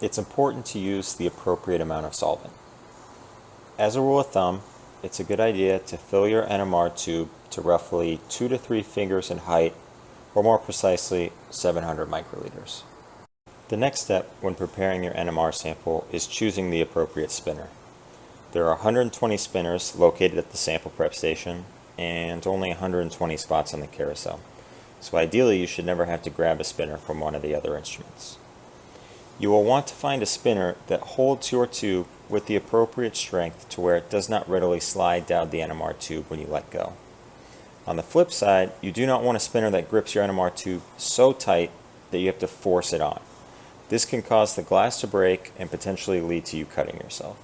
it's important to use the appropriate amount of solvent. As a rule of thumb, it's a good idea to fill your NMR tube to roughly 2 to 3 fingers in height, or more precisely 700 microliters. The next step when preparing your NMR sample is choosing the appropriate spinner. There are 120 spinners located at the sample prep station and only 120 spots on the carousel. So ideally you should never have to grab a spinner from one of the other instruments. You will want to find a spinner that holds your tube with the appropriate strength to where it does not readily slide down the NMR tube when you let go. On the flip side, you do not want a spinner that grips your NMR tube so tight that you have to force it on. This can cause the glass to break and potentially lead to you cutting yourself.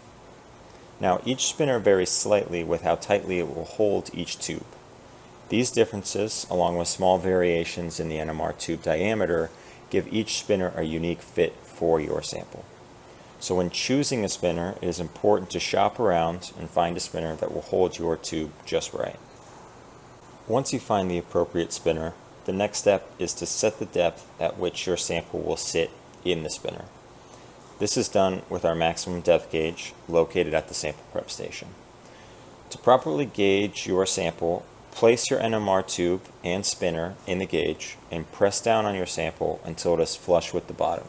Now, each spinner varies slightly with how tightly it will hold each tube. These differences, along with small variations in the NMR tube diameter, give each spinner a unique fit for your sample. So when choosing a spinner, it is important to shop around and find a spinner that will hold your tube just right. Once you find the appropriate spinner, the next step is to set the depth at which your sample will sit in the spinner. This is done with our maximum depth gauge located at the sample prep station. To properly gauge your sample, place your NMR tube and spinner in the gauge and press down on your sample until it is flush with the bottom.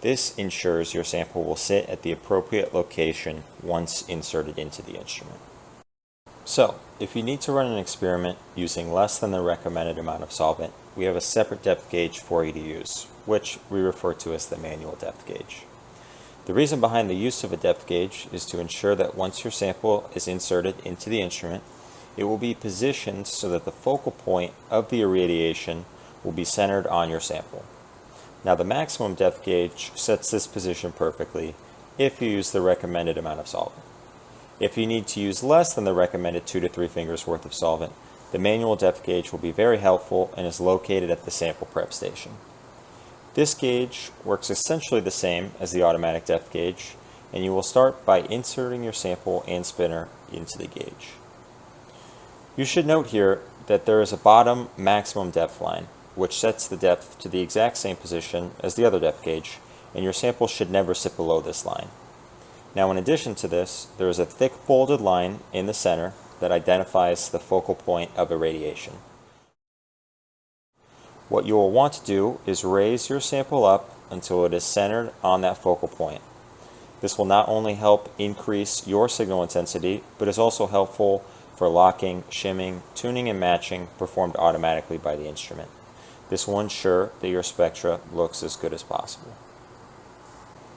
This ensures your sample will sit at the appropriate location once inserted into the instrument. So, if you need to run an experiment using less than the recommended amount of solvent, we have a separate depth gauge for you to use, which we refer to as the manual depth gauge. The reason behind the use of a depth gauge is to ensure that once your sample is inserted into the instrument, it will be positioned so that the focal point of the irradiation will be centered on your sample. Now, the maximum depth gauge sets this position perfectly if you use the recommended amount of solvent. If you need to use less than the recommended 2 to 3 fingers worth of solvent, the manual depth gauge will be very helpful and is located at the sample prep station. This gauge works essentially the same as the automatic depth gauge, and you will start by inserting your sample and spinner into the gauge. You should note here that there is a bottom maximum depth line, which sets the depth to the exact same position as the other depth gauge, and your sample should never sit below this line. Now, in addition to this, there is a thick bolded line in the center that identifies the focal point of irradiation. What you will want to do is raise your sample up until it is centered on that focal point. This will not only help increase your signal intensity, but is also helpful for locking, shimming, tuning, and matching performed automatically by the instrument. This will ensure that your spectra looks as good as possible.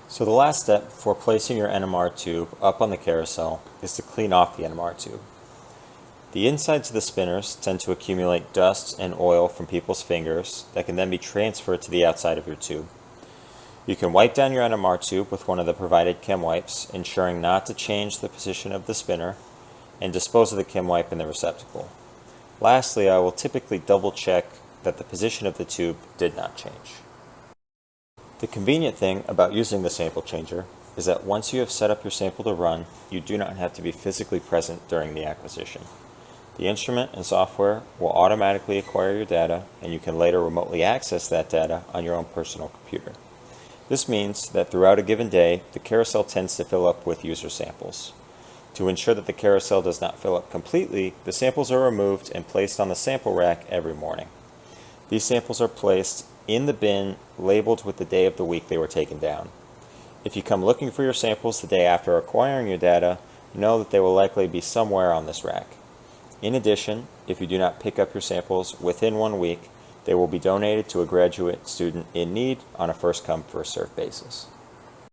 So the last step before placing your NMR tube up on the carousel is to clean off the NMR tube. The insides of the spinners tend to accumulate dust and oil from people's fingers that can then be transferred to the outside of your tube. You can wipe down your NMR tube with one of the provided chem wipes, ensuring not to change the position of the spinner, and dispose of the chem wipe in the receptacle. Lastly, I will typically double check that the position of the tube did not change. The convenient thing about using the sample changer is that once you have set up your sample to run, you do not have to be physically present during the acquisition. The instrument and software will automatically acquire your data, and you can later remotely access that data on your own personal computer. This means that throughout a given day, the carousel tends to fill up with user samples. To ensure that the carousel does not fill up completely, the samples are removed and placed on the sample rack every morning. These samples are placed in the bin labeled with the day of the week they were taken down. If you come looking for your samples the day after acquiring your data, know that they will likely be somewhere on this rack. In addition, if you do not pick up your samples within 1 week, they will be donated to a graduate student in need on a first-come, first-served basis.